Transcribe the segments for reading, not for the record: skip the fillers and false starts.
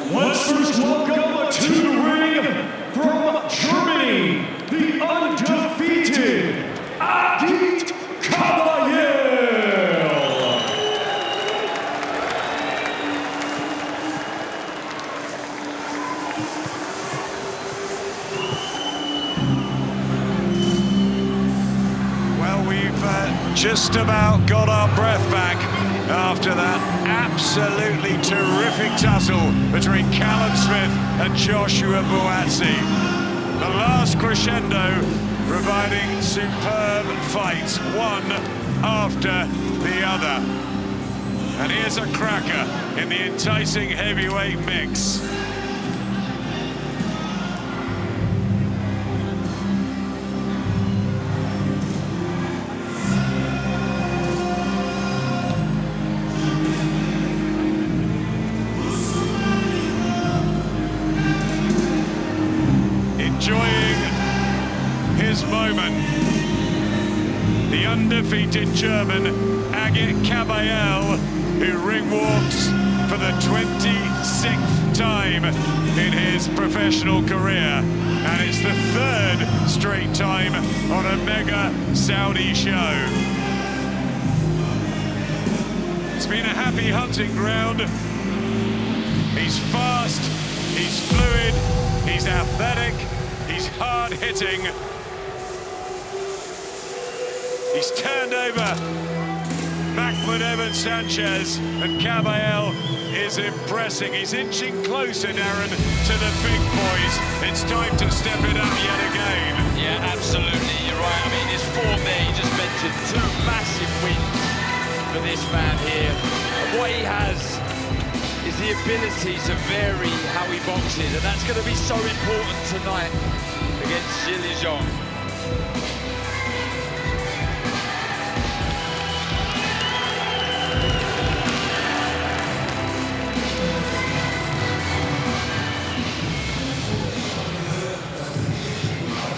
Let's first welcome to the ring from Germany, the undefeated Agit Kabayel. Well, we've just about got our breath back after that absolutely terrific tussle between Callum Smith and Joshua Buatsi. The last crescendo providing superb fights, one after the other. And here's a cracker in the enticing heavyweight mix. Enjoying his moment, the undefeated German Agit Kabayel, who ring walks for the 26th time in his professional career, and it's the third straight time on a mega Saudi show. It's been a happy hunting ground. He's fast, he's fluid, he's athletic, he's hard-hitting. He's turned over Mahmoud Evan Sanchez, and Kabayel is impressing. He's inching closer, Darren, to the big boys. It's time to step it up yet again. Yeah, absolutely, you're right. I mean, his form there, you just mentioned, two massive wins for this man here. And what he has is the ability to vary how he boxes, and that's going to be so important tonight against Zhilei Zhang.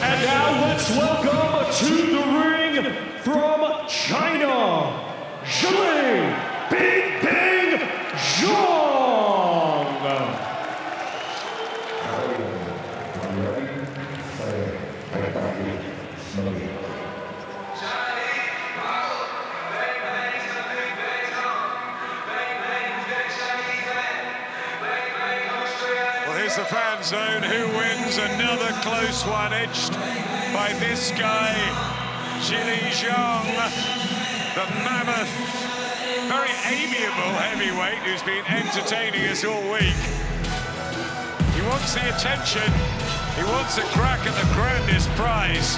And now let's welcome to the ring from China, Zhilei Big Bang Zhang. Well, here's the fan zone. Who wins? Another close one, edged by this guy, Zhilei Zhang, the mammoth, very amiable heavyweight who's been entertaining us all week. He wants the attention. He wants a crack at the grandest prize.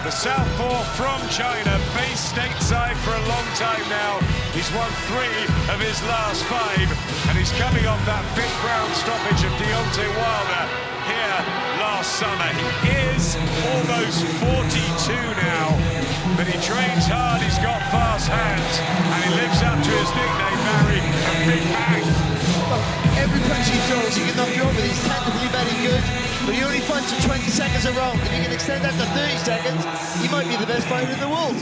The southpaw from China, based stateside for a long time now. He's won 3 of his last 5, and he's coming off that 5th round stoppage of Deontay Wilder here last summer. He is almost 42 now, but he trains hard, he's got fast hands, and he lives up to his nickname, Barry, a Big Bang. Every punch he throws, he can knock you over. He's technically very good, but he only punches 20 seconds a round. If he can extend that to 30 seconds, he might be the best fighter in the world.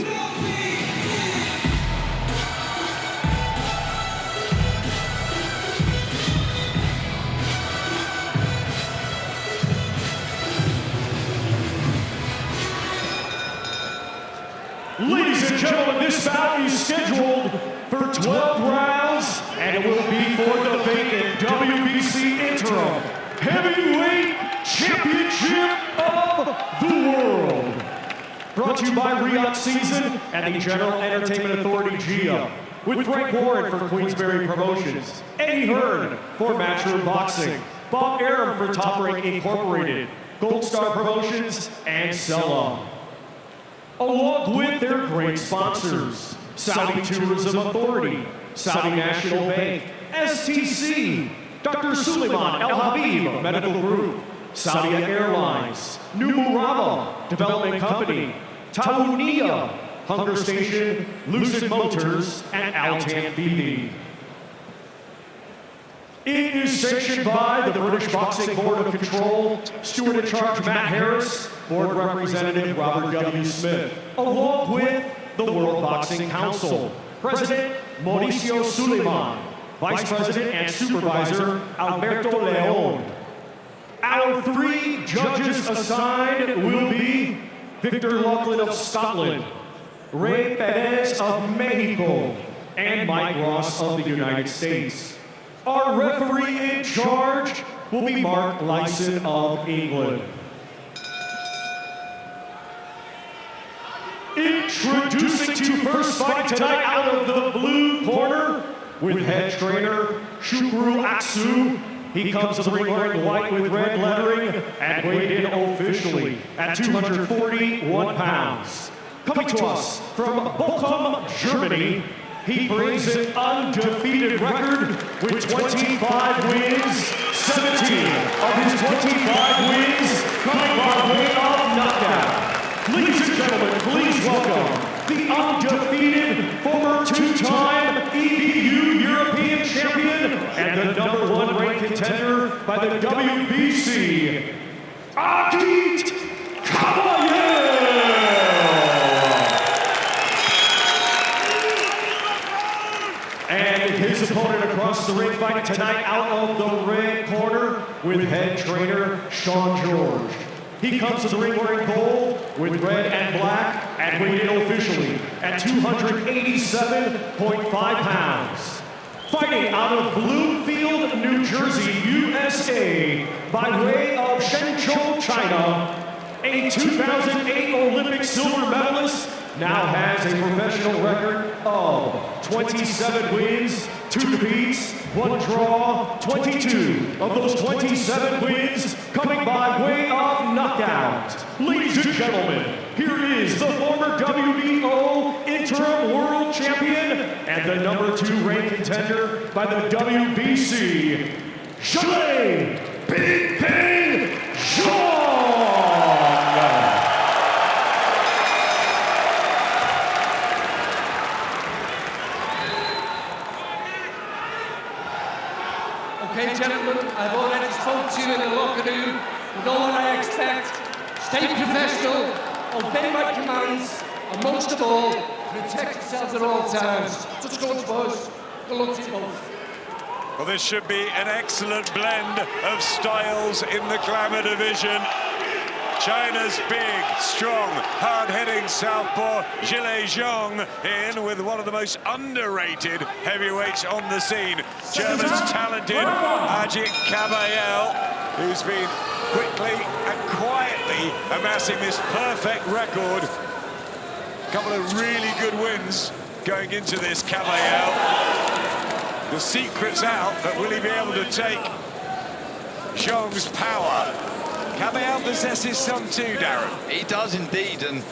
Ladies and gentlemen, this bout is scheduled for 12 rounds, and it will be for the vacant WBC Interim Heavyweight Championship of the World. Brought to you by Riyadh Season and the General Entertainment Authority, GIA, with Frank Warren for Queensberry Promotions, Eddie Hearn for Matchroom Boxing, Bob Arum for Top Rank Incorporated, Gold Star Promotions, and Cellum. Along with their great sponsors, Saudi Tourism Authority, Saudi National Bank, STC, Dr. Suleiman Al Habib Medical Group, Saudi Airlines, New Murabba Development Company, Tawunia, Hunger Station, Lucid Motors, and Altan BB. It is sanctioned by the British Boxing Board of Control, Steward in Charge Matt Harris, Board Representative Robert W. Smith, along with the World Boxing Council, President Mauricio Suleiman, Vice President and Supervisor Alberto Leon. Our 3 judges assigned will be Victor Laughlin of Scotland, Ray Perez of Mexico, and Mike Ross of the United States. Our referee in charge will be Mark Lyson of England. Introducing to first fight tonight out of the blue corner with head trainer Shukru Aksu. He comes to the ring wearing white with red lettering and weighed in officially at 241 pounds. Coming to us from Bochum, Germany, he brings an undefeated record with 25 wins, 17 of his 25 wins coming by way of knockout. Ladies and gentlemen, please welcome the undefeated former 2-time EBU European champion and the #1 ranked contender by the WBC, Agit Kabayel! And his opponent across the ring fighting tonight out of the red corner with head trainer Sean George. He comes to the ring wearing gold with red and black and weighed in officially at 287.5 pounds. Fighting out of Bloomfield, New Jersey, USA, by way of Shenzhou, China, a 2008 Olympic silver medalist, now has a professional record of 27 wins, 2 defeats, 1 draw, 22 of those 27 wins coming by way of knockout. Ladies and gentlemen, here is the former WBO interim world champion and the #2 ranked contender by the WBC, Zhilei Zhang! Okay, gentlemen, I've already spoke to you in the locker room. You know what I expect. Stay professional, obey my commands, and most of all, protect yourselves at all times. Just go to boys. Good luck to you both. Well, this should be an excellent blend of styles in the glamour division. China's big, strong, hard-hitting southpaw Zhilei Zhang in with one of the most underrated heavyweights on the scene. German's talented Agit Kabayel, who's been quickly and quietly amassing this perfect record. A couple of really good wins going into this Kabayel. The secret's out, but will he be able to take Zhang's power? Kabayel possesses some too, Darren. He does indeed, and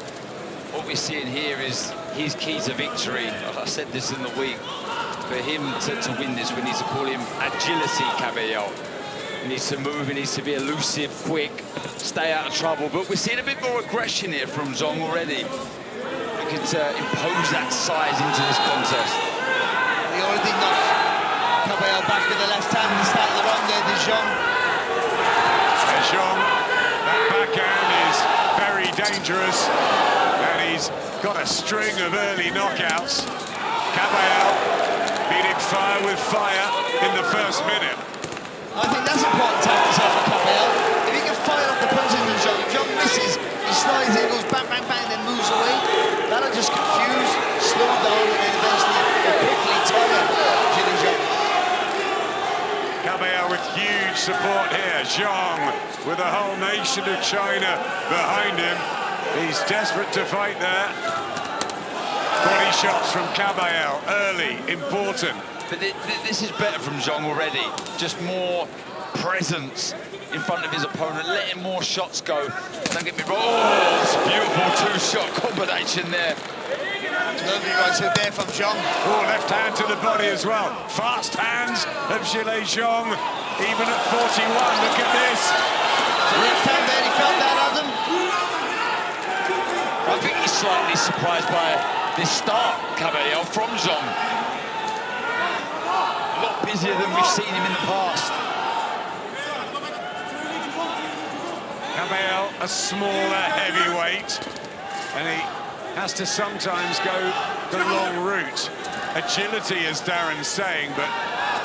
what we're seeing here is his key to victory. I said this in the week. For him to win this, we need to call him agility Kabayel. He needs to move, he needs to be elusive, quick, stay out of trouble. But we're seeing a bit more aggression here from Zhang already. Looking to impose that size into this contest. He already knocked Kabayel back with the left hand at the start of the round there, Zhang. Zhang, that backhand is very dangerous, and he's got a string of early knockouts. Kabayel beating fire with fire in the first minute. I think that's important tactics out for Kabayel. If he can fire off the punches with Zhang, Zhang misses, he slides in, goes bang, bang, bang, then moves away. That'll just confuse, slow down, and then eventually quickly tire Zhilei Zhang. Kabayel with huge support here. Zhang with the whole nation of China behind him. He's desperate to fight there. Body shots from Kabayel, early, important. But this is better from Zhang already. Just more presence in front of his opponent, letting more shots go. Don't get me wrong. Oh, it's a beautiful two-shot combination there. Nobody runs it there from Zhang. Oh, left hand to the body as well. Fast hands of Zhilei Zhang, even at 41. Look at this. Left hand there, he felt that, Adam. I think he's slightly surprised by this start, Kabayel, from Zhang. A lot busier than we've seen him in the past. Kabayel, a smaller heavyweight, and he has to sometimes go the long route. Agility, as Darren's saying, but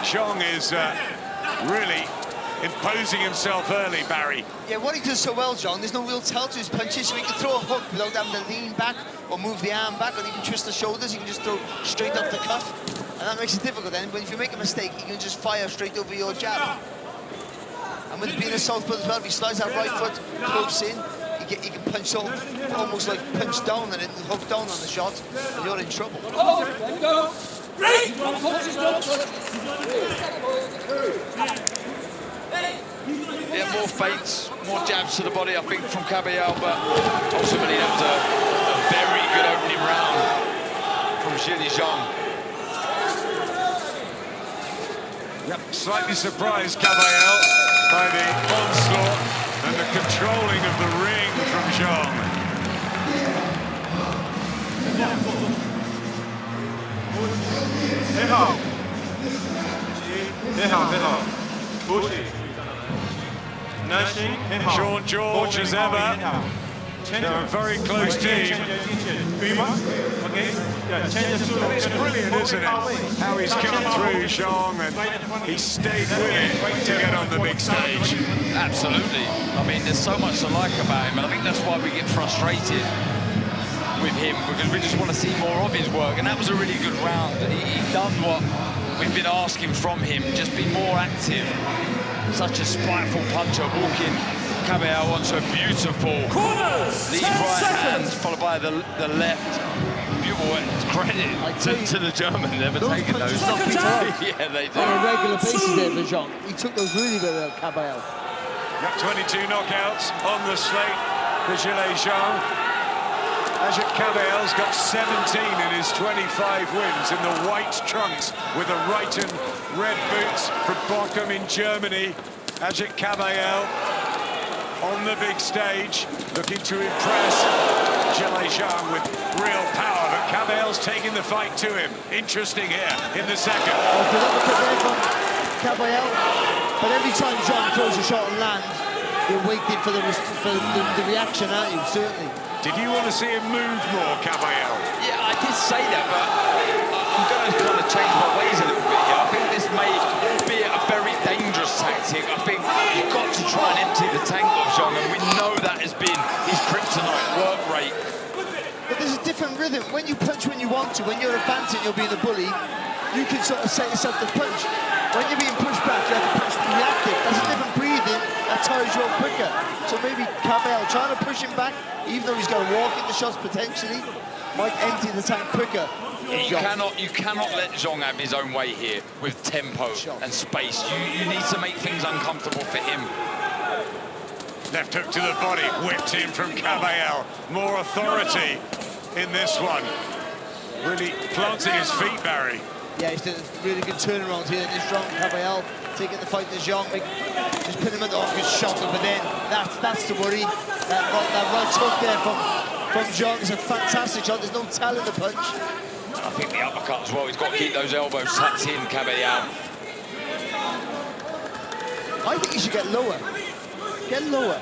Zhang is really imposing himself early, Barry. Yeah, what he does so well, John, there's no real tell to his punches, so he can throw a hook without having to lean back or move the arm back or even twist the shoulders. He can just throw straight off the cuff, and that makes it difficult then. But if you make a mistake, he can just fire straight over your jab. And with it being a southpaw as well, if he slides that right foot close in, he can punch up, almost like punch down and then hook down on the shot, and you're in trouble. Oh, there you go. One punch is done. Yeah, more feints, more jabs to the body, I think, from Kabayel, but ultimately that was a very good opening round from Zhilei Zhang. Yep, slightly surprised Kabayel by the onslaught and the controlling of the ring from Zhang. Sean George, as ever, they're a very close team. It's brilliant, isn't it? How he's come through, Zhang, and he stayed with it to get on the big stage. Absolutely. I mean, there's so much to like about him, and I think that's why we get frustrated with him, because we just want to see more of his work, and that was a really good round. He done what we've been asking from him, just be more active. Such a spiteful puncher, walking Kabayel onto a beautiful lead right hand, followed by the left. Beautiful credit to the German, never taking those. Yeah, they do. On a regular basis there for Zhang. He took those really well, Kabayel. Got 22 knockouts on the slate for Zhilei Zhang. Agit Kabayel's got 17 in his 25 wins in the white trunks with the right and red boots from Bochum in Germany. Agit Kabayel on the big stage, looking to impress Zhilei Zhang with real power, but Kabayel's taking the fight to him. Interesting here in the second. Good uppercut there from Kabayel, but every time Zhang throws a shot and lands, you're waiting for the reaction, aren't you? Certainly. Did you want to see him move more, Kabayel? Yeah, I did say that, but I'm going to kind of change my ways a little bit here. I think this may be a very dangerous tactic. I think you've got to try and empty the tank of Zhang, and we know that has been his kryptonite work rate. But there's a different rhythm. When you punch when you want to, when you're advancing, you're being a bully, you can sort of set yourself to punch. When you're being pushed back, you have to punch reactive. That's a different breathing. That tires you out quicker. So maybe Kabayel trying to push him back, even though he's going to walk into shots potentially, might empty the tank quicker. You cannot let Zhang have his own way here with tempo and space. You need to make things uncomfortable for him. Left hook to the body, whipped in from Kabayel. More authority in this one. Really planting his feet, Barry. Yeah, he's done a really good turnaround here in this round. Kabayel taking the fight to Zhang, just put him at the good shot, but then that's the worry. That right hook there from Zhang is a fantastic shot. There's no telling the punch. I think the uppercut as well. He's got to keep those elbows tucked in, Kabayel. I think he should get lower. Get lower.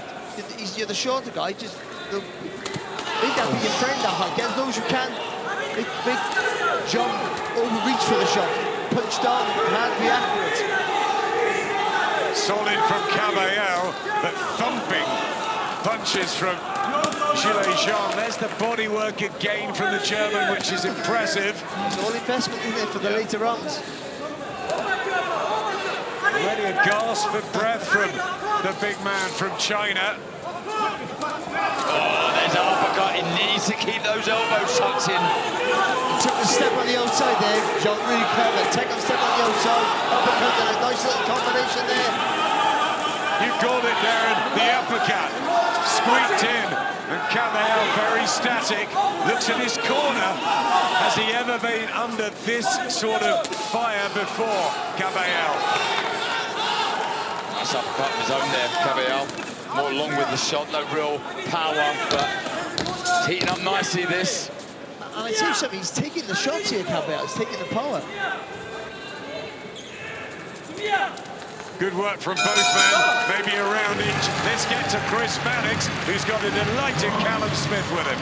You're the shorter guy. Just make that be your friend. That height. Get as low as you can. Big jump, overreach for the shot. Punch down, hand be accurate. Solid from Kabayel, but thumping punches from Zhilei Zhang. There's the bodywork again from the German, which is impressive. It's all investment in there for the later rounds. Already a gasp of breath from the big man from China. Oh, there's an uppercut. He needs to keep those elbows tucked in. He took a step on the outside there. Zhang really clever. Take a step on the outside. Uppercut and a nice little combination there. You called it, Darren. The uppercut squeaked in, and Kabayel very static. Looks at his corner. Has he ever been under this sort of fire before, Kabayel? Nice uppercut of his own there, Kabayel. More along with the shot, no real power, but it's heating up nicely, this. And I tell you something, he's taking the shots here, Kabayel. He's taking the power. Good work from both men, maybe a round each. Let's get to Chris Mannix, who's got a delighted Callum Smith with him.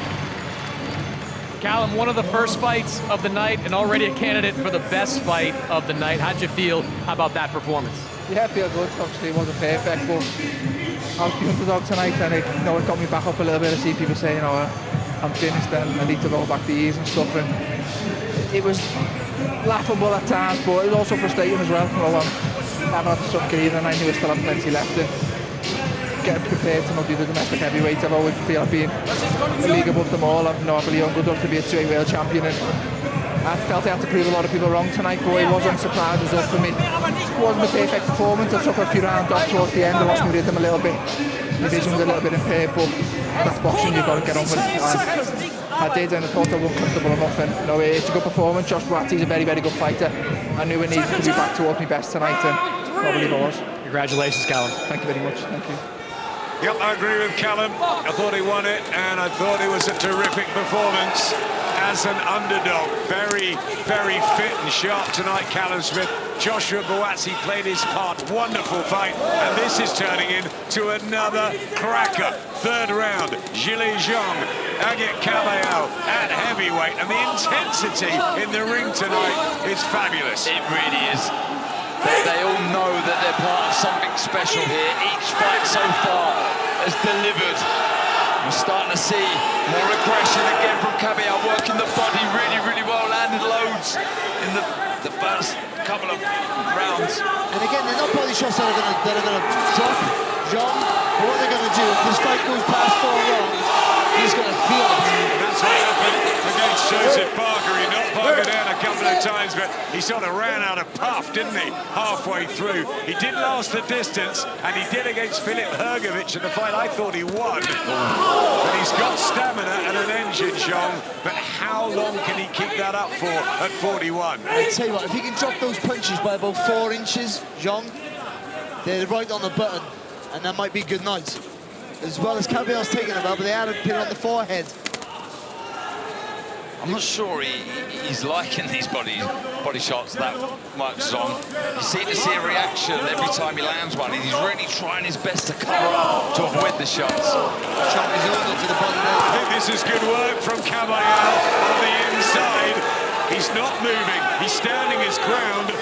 Callum, one of the first fights of the night and already a candidate for the best fight of the night. How'd you feel about that performance? Yeah, I feel good. Obviously, it wasn't perfect, but I was the underdog tonight, and it got me back up a little bit. I see people saying, I'm finished and I need to roll back the ears and stuff, and it was laughable at times, but it was also frustrating as well. I've had a tough career and I knew I still had plenty left. And getting prepared to not do the domestic heavyweight, I've always feel I've been a league above them all. I believe I'm good enough to be a two-weight world champion, and I felt I had to prove a lot of people wrong tonight, but it wasn't surprises up for me. It wasn't a perfect performance. I took a few rounds off towards the end. I lost my rhythm a little bit. My vision was a little bit impaired, but that's boxing, you've got to get on with it. I did, and I thought I wasn't comfortable enough, and it's a good performance. Josh Buatti's a very, very good fighter. I knew I needed to be back towards my best tonight, and I believe I was. Congratulations, Callum. Thank you very much. Thank you. Yep, I agree with Callum. I thought he won it, and I thought it was a terrific performance as an underdog. Very, very fit and sharp tonight, Callum Smith. Joshua Buatsi played his part. Wonderful fight, and this is turning into another cracker. Third round, Zhilei Zhang, Agit Kabayel at heavyweight, and the intensity in the ring tonight is fabulous. It really is. They all know that they're part of something special here. Each fight so far has delivered. We're starting to see more aggression again from Kabayel, working the body really, really well, landed loads in the first couple of rounds. And again, they're not body shots that are going to drop Zhang. But what they're going to do, if this fight goes past 4 rounds, he's going to feel it. That's what happened against Joseph Parker. He knocked Parker down a couple of times, but he sort of ran out of puff, didn't he, halfway through. He did last the distance, and he did against Filip Hrgovic in the fight I thought he won. But he's got stamina and an engine, Zhang, but how long can he keep that up for at 41? I tell you what, if he can drop those punches by about 4 inches, Zhang, they're right on the button, and that might be good night. As well as Kabayel's taking him out, but they had a pin on the forehead. I'm not sure he's liking these body shots that much, Zhang. You seem to see a reaction every time he lands one, and he's really trying his best to cover up to avoid the shots. Chop his elbow to the body now. I think this is good work from Kabayel on the inside. He's not moving, he's standing his ground,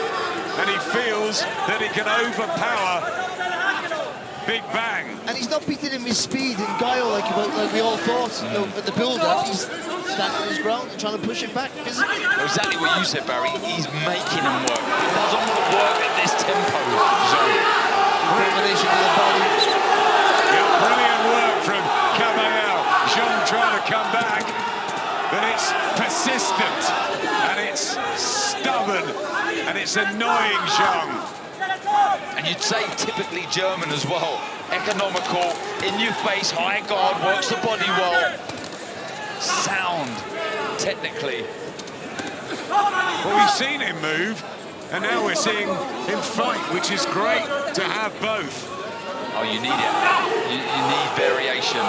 and he feels that he can overpower Big Bang. And he's not beating him with speed and guile like we all thought. At the build-up, he's standing his ground and trying to push it back physically. Exactly what you said, Barry. He's making him work. He doesn't want to work at this tempo, Zhang. Combination of the body. Yeah, brilliant work from Kabayel. Zhang trying to come back, but it's persistent, and it's stubborn, and it's annoying Zhang. And you'd say typically German as well. Economical, in your face, high guard, works the body well. Sound, technically. Well, we've seen him move, and now we're seeing him fight, which is great to have both. Oh, you need it. You need variation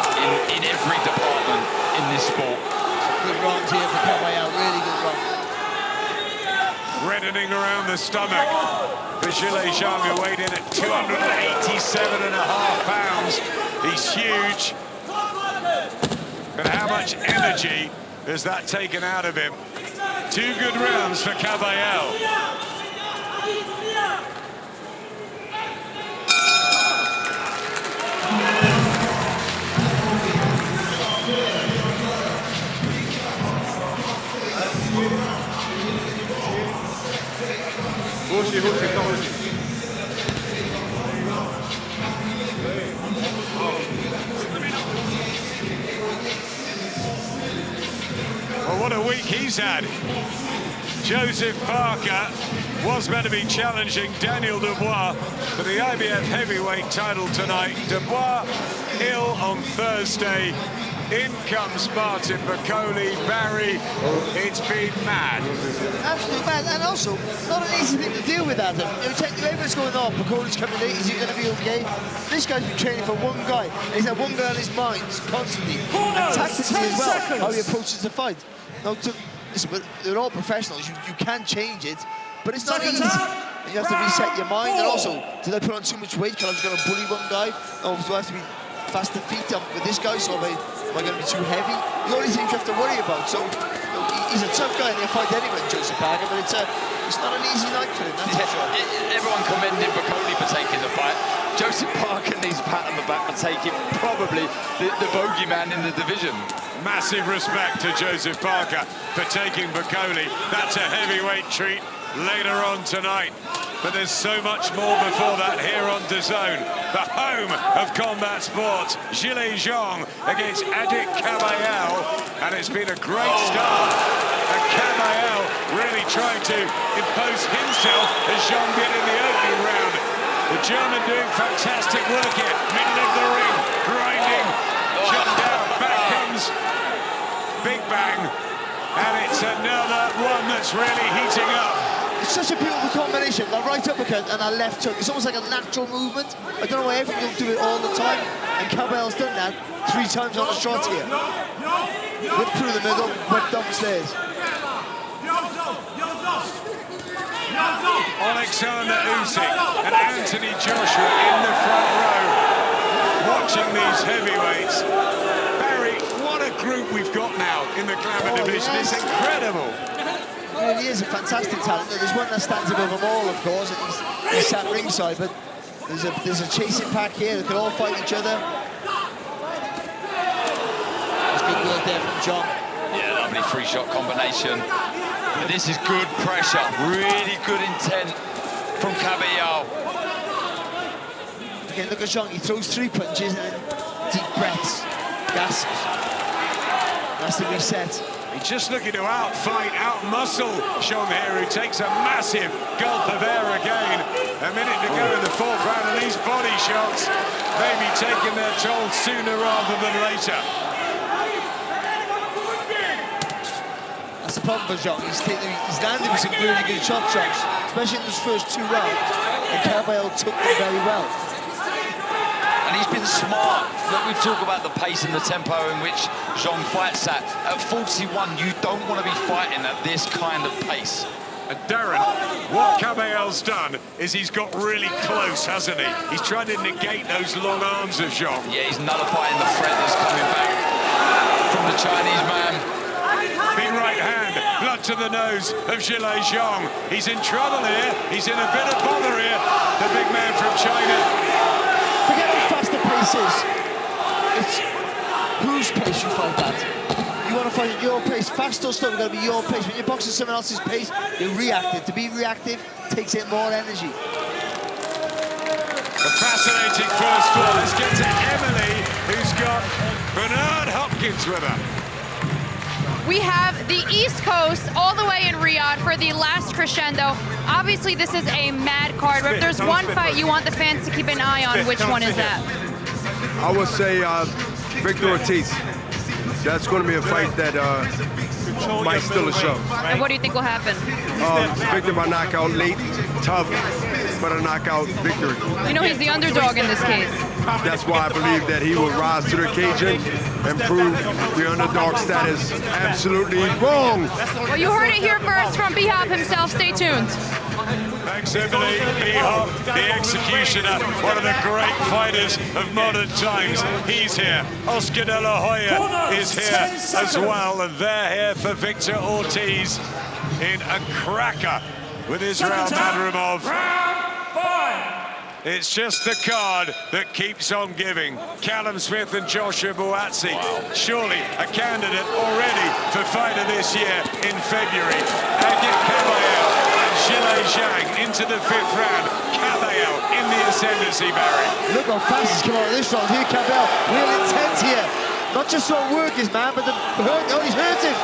in every department in this sport. Good round here for Kabayel, really good round. Reddening around the stomach for Zhilei Zhang, who weighed in at 287.5 pounds. He's huge. But how much energy has that taken out of him? 2 good rounds for Kabayel. Well, what a week he's had. Joseph Parker was meant to be challenging Daniel Dubois for the IBF heavyweight title tonight. Dubois ill on Thursday. In comes Martin Bacoli. Barry, it's been mad. Absolutely mad, and also not an easy thing to deal with, Adam. Everyone's going, oh, Bacoli's coming late, is he going to be okay? This guy's been training for one guy, and he's had one guy on his mind constantly. And tactically as well, how he approaches the fight. Now, listen, they're all professionals, you can change it, but it's not easy. And you have to reset your mind, and also, did I put on too much weight because I was going to bully one guy? Or do I have to be faster feet with this guy, so am I going to be too heavy? The only thing you have to worry about. So, he's a tough guy and he'll fight anyone, Joseph Parker, but it's not an easy night for him, that's for sure. Everyone commended Bacoli for taking the fight. Joseph Parker needs a pat on the back for taking probably the bogeyman in the division. Massive respect to Joseph Parker for taking Bacoli. That's a heavyweight treat later on tonight. But there's so much more before that here on DAZN, the home of combat sports. Zhilei Zhang against Agit Kabayel, and it's been a great start. And Kabayel really trying to impose himself as Zhang did in the opening round. The German doing fantastic work here, middle of the ring, grinding, shot down, back comes Big Bang, and it's another one that's really heating up. It's such a beautiful combination, that right uppercut and that left hook. It's almost like a natural movement. I don't know why everyone will do it all the time, and Kabayel's done that 3 times on the shot here. Whip through the middle, whip downstairs. Alexander Usyk and Anthony Joshua in the front row, watching these heavyweights. Barry, what a group we've got now in the Glamour division. Yes. It's incredible. It really is a fantastic talent. There's one that stands above them all, of course, and he's sat ringside, but there's a chasing pack here that can all fight each other. There's good work there from John. Yeah, lovely 3-shot combination. But this is good pressure, really good intent from Kabayel. Again, look at Zhang, he throws 3 punches and then deep breaths, gasps. That's the reset. He's just looking to outfight, outmuscle Zhang here, who takes a massive gulp of air again. A minute to go in the 4th round, and these body shots may be taking their toll sooner rather than later. That's the problem for Zhang. He's landed with some really good shots, especially in those first 2 rounds. And Kabayel took them very well. And he's been smart. Look, we talk about the pace and the tempo in which Zhang fights at. At 41, you don't want to be fighting at this kind of pace. And Darren, what Kabayel's done is he's got really close, hasn't he? He's trying to negate those long arms of Zhang. Yeah, he's nullifying the threat that's coming back from the Chinese man. Big right hand, blood to the nose of Zhilei Zhang. He's in trouble here. He's in a bit of bother here, the big man from China. Forget how fast the pace is. It's whose pace you fight at. You want to fight at your pace. Fast or slow, it's got to be your pace. When you're boxing someone else's pace, you're reactive. To be reactive takes in more energy. A fascinating first four. Let's get to Emily, who's got Bernard Hopkins with her. We have the East Coast all the way in Riyadh for the last crescendo. Obviously, this is a mad card, but if there's one fight you want the fans to keep an eye on, which one is that? I would say Victor Ortiz. That's going to be a fight that might steal a show. And what do you think will happen? Victor by knockout late, tough, but a knockout victory. You know he's the underdog in this case. That's why I believe that he will rise to the occasion and prove the underdog status absolutely wrong. Well, you heard it here first from B-Hop himself. Stay tuned. Thanks, Emily. B-Hop, the executioner, one of the great fighters of modern times. He's here. Oscar De La Hoya is here as well, and they're here for Victor Ortiz in a cracker with Israel Madrimov. It's just the card that keeps on giving. Callum Smith and Joshua Buatsi, surely a candidate already for fight of this year in February. Agit Kabayel and Zhilei Zhang into the 5th round. Kabayel in the ascendancy, Barry. Look how fast he's come out of this round. Here, Kabayel, real intent here. Not just on work his man, but he's hurt him.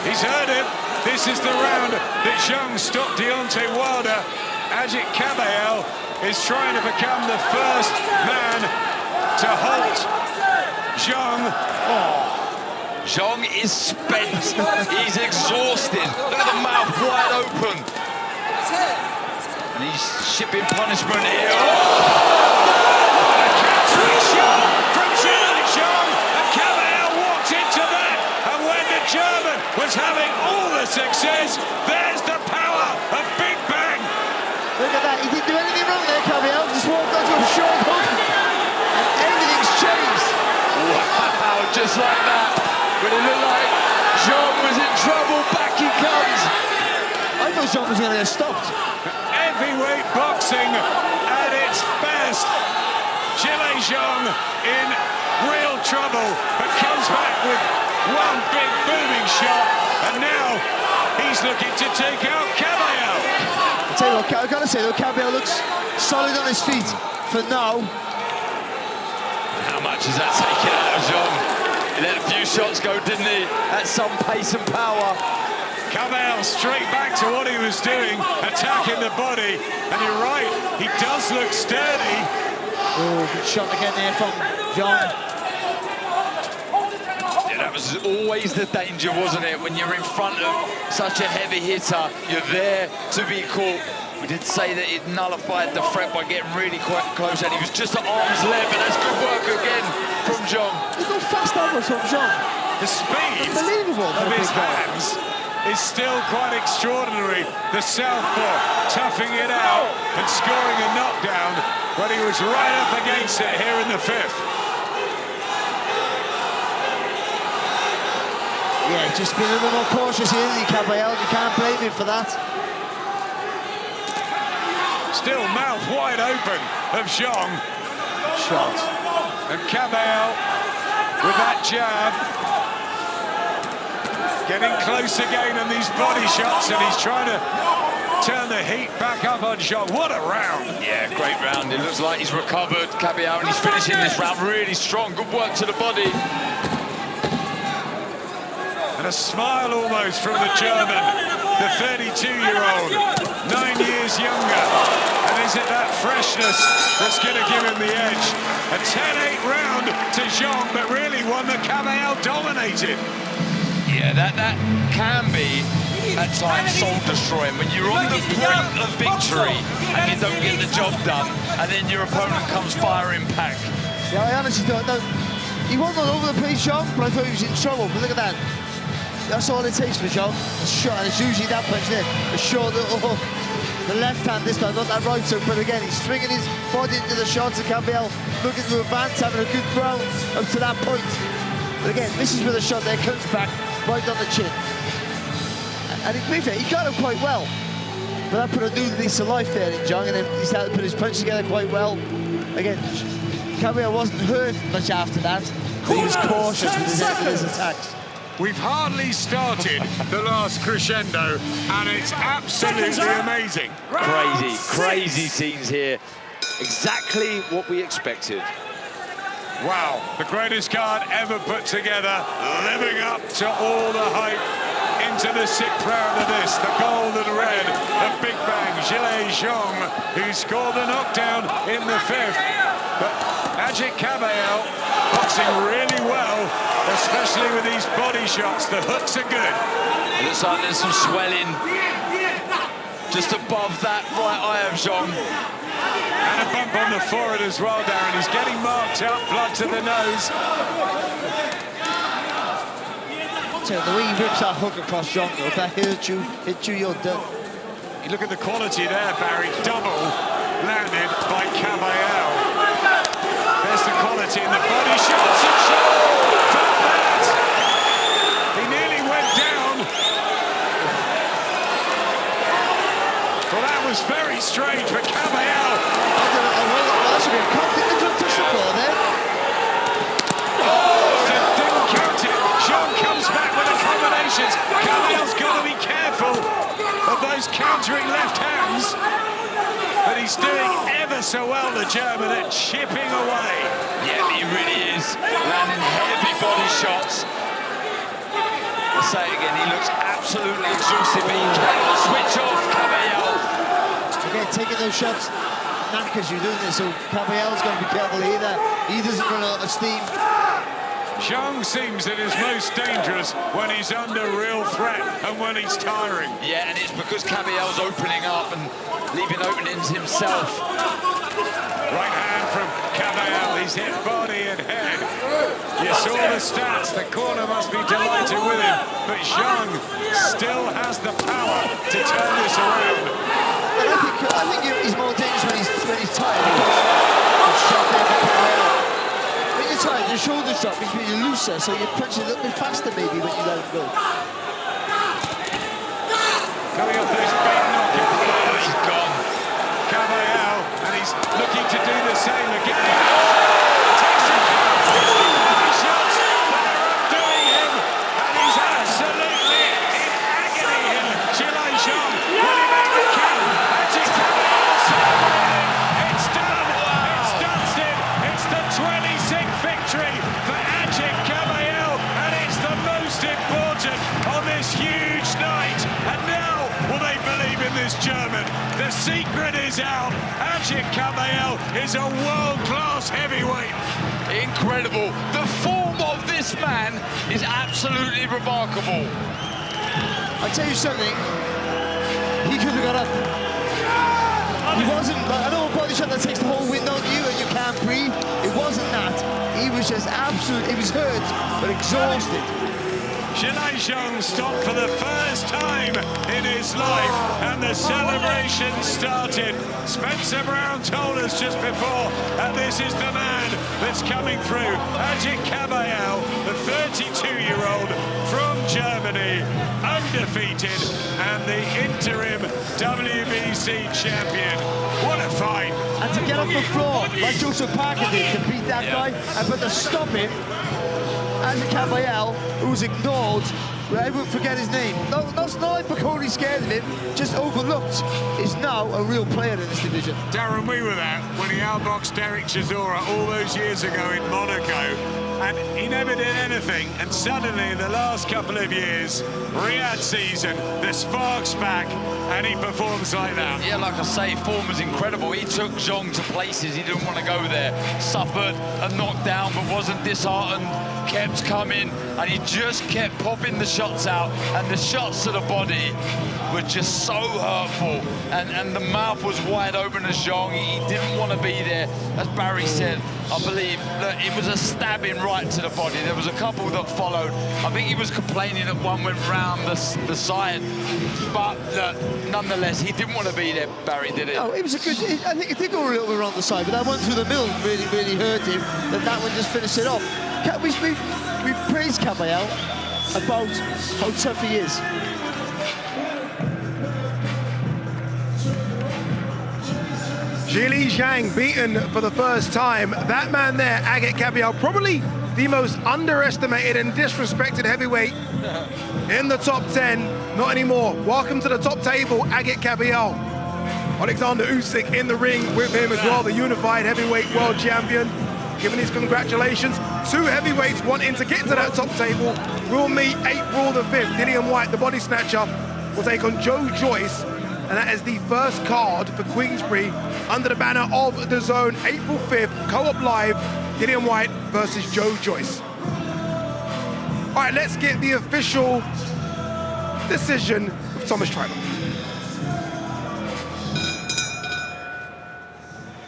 He's hurt him. This is the round that Zhang stopped Deontay Wilder. Agit Kabayel is trying to become the first man to halt Zhang. Zhang is spent. He's exhausted. Look at the mouth wide open. And he's shipping punishment here. From Zhilei Zhang, and Kabayel walked into that. And when the German was having all the success, there's the power of Big Bang. Look at that, he didn't do anything wrong there, Kabayel. Just walked onto a short hook. And just like that. When it looked like Zhang was in trouble, back he comes. I thought Zhang was going to get stopped. Heavyweight boxing at its best. Zhilei Zhang in real trouble, but comes back with one big booming shot, and now he's looking to take out Kabayel. I'll tell you what, I've got to say though, Kabayel looks solid on his feet for now. How much is that taken out of Zhang? He let a few shots go, didn't he? At some pace and power. Kabayel straight back to what he was doing, attacking the body, and you're right, he does look sturdy. Oh, good shot again there from Zhang. That was always the danger, wasn't it? When you're in front of such a heavy hitter, you're there to be caught. We did say that it nullified the threat by getting really quite close, and he was just at arm's length, and that's good work again from Zhang. He's got fast elbows from Zhang. The speed Unbelievable of his hands is still quite extraordinary. The southpaw toughing it out and scoring a knockdown, but he was right up against it here in the fifth. Yeah, just be a little bit more cautious here, Kabayel. You can't blame him for that. Still mouth wide open of Zhang. Shot. And Kabayel with that jab. Getting close again on these body shots, and he's trying to turn the heat back up on Zhang. What a round. Yeah, great round. It looks like he's recovered, Kabayel, and he's finishing this round really strong. Good work to the body. And a smile almost from the German, the 32-year-old, 9 years younger. And is it that freshness that's going to give him the edge? A 10-8 round to Zhang, but really one that Kabayel dominated. Yeah, that can be, at times, soul-destroying. When you're on the brink of victory and you don't get the job done, and then your opponent comes firing back. Yeah, I honestly don't know. He wasn't all over the place, Zhang, but I thought he was in trouble. But look at that. That's all it takes for Zhang. A shot, and it's usually that punch there. A short little hook. The left hand this time, not that right hook, but again, he's stringing his body into the shots of Kabayel, looking to advance, having a good round up to that point. But again, misses with a shot there, comes back right on the chin. And to be fair, he got him quite well. But that put a new lease of life there in Zhang, and then he started to put his punch together quite well. Again, Kabayel wasn't hurt much after that, but he was cautious with his attacks. We've hardly started the last crescendo, and it's absolutely amazing. Crazy scenes here. Exactly what we expected. Wow, the greatest card ever put together, living up to all the hype. Into the sixth round of this, the gold and red of Big Bang, Zhilei Zhang, who scored the knockdown in the fifth. But Agit Kabayel boxing really well, especially with these body shots. The hooks are good. It looks like there's some swelling just above that right eye of Zhang. And a bump on the forehead as well, Darren. He's getting marked up, blood to the nose. The way he rips that hook across Zhang, if that hit you, you're done. You look at the quality there, Barry. Double landed by Kabayel. There's the quality in the body shots. And for that, he nearly went down. Well, that was very strange for Kabayel. That should be a cut. Didn't touch the floor there. Didn't count it. Zhang comes back with the combinations. Kabayel's got to be careful of those countering left hands. But he's doing ever so well, the German, at chipping away. Yeah, he really is. Landing heavy body shots. I'll say it again, he looks absolutely exhausted, but he cannot switch off Kabayel. Again, taking those shots knackers you doing this, so Kabayel's got to be careful either. He doesn't run out of steam. Zhang seems at his most dangerous when he's under real threat and when he's tiring. Yeah, and it's because Kabayel's opening up and leaving openings himself. Right hand from Kabayel, he's hit body and head. You saw the stats, the corner must be delighted with him, but Zhang still has the power to turn this around. And I think he's more dangerous when he's tired. Shot there for Kabayel. When you're tired, just shoulder drop means you're looser, so you punch a little bit faster maybe when you let him go. Coming up for this big knock. Oh, he's gone. Kabayel, and he's looking to do the same again. Takes it. Shots, but they're outdoing him, and he's absolutely in agony. Zhilei Zhang, will he make the count? Agit Kabayel celebrating. It's done. It's dusted. It's the 26th victory for Agit Kabayel, and it's the most important on this huge night. And now, will they believe in this German? The secret is out. Agit Kabayel is a world-class heavyweight. Incredible. The form of this man is absolutely remarkable. I'll tell you something, he could have got up. He wasn't, I know a body shot that takes the whole wind out of you and you can't breathe. It wasn't that. He was just absolute, he was hurt, but exhausted. Zhilei Zhang stopped for the first time in his life, and the celebration started. Spencer Brown told us just before, and this is the man that's coming through. Agit Kabayel, the 32-year-old from Germany, undefeated, and the interim WBC champion. What a fight! And to get off the floor, like Joseph Parker did, to beat that guy, and but to stop him, Agit Kabayel, who was ignored, I won't forget his name. No, that's not like Bakoni scared of him, just overlooked, is now a real player in this division. Darren, we were there when he outboxed Derek Chisora all those years ago in Monaco, and he never did anything, and suddenly in the last couple of years, Riyadh season, the spark's back, and he performs like that. Yeah, like I say, form was incredible. He took Zhang to places he didn't want to go there. Suffered a knockdown, but wasn't disheartened, kept coming, and he just kept popping the shots out, and the shots to the body were just so hurtful, and the mouth was wide open as Zhang. He didn't want to be there. As Barry said, I believe that it was a stabbing right to the body. There was a couple that followed. I think he was complaining that one went round the side, but nonetheless, he didn't want to be there, Barry, did it? No, it was a good, I think it did go a little bit around the side, but that one through the middle really hurt him, that one just finished it off. We praised Kabayel about how tough he is. Zhilei Zhang beaten for the first time. That man there, Agit Kabayel, probably the most underestimated and disrespected heavyweight in the top 10. Not anymore. Welcome to the top table, Agit Kabayel. Alexander Usyk in the ring with him as well, the unified heavyweight world champion. Giving his congratulations. Two heavyweights wanting to get to that top table will meet April the 5th. Dillian Whyte, the body snatcher, will take on Joe Joyce, and that is the first card for Queensbury under the banner of DAZN, April 5th, Co-op Live, Dillian Whyte versus Joe Joyce. All right, let's get the official decision of Thomas Trimer.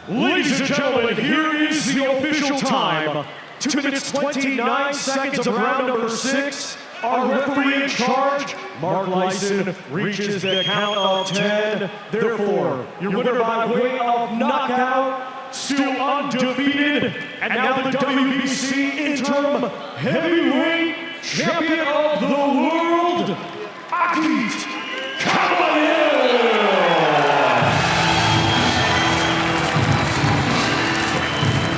Ladies and gentlemen, here is the official time. 2 minutes, 29 seconds of round number 6. Our referee in charge, Mark Lyson, reaches the count of 10. Therefore, your winner by way of knockout, still undefeated, and now the WBC interim heavyweight champion of the world, Agit Kabayel.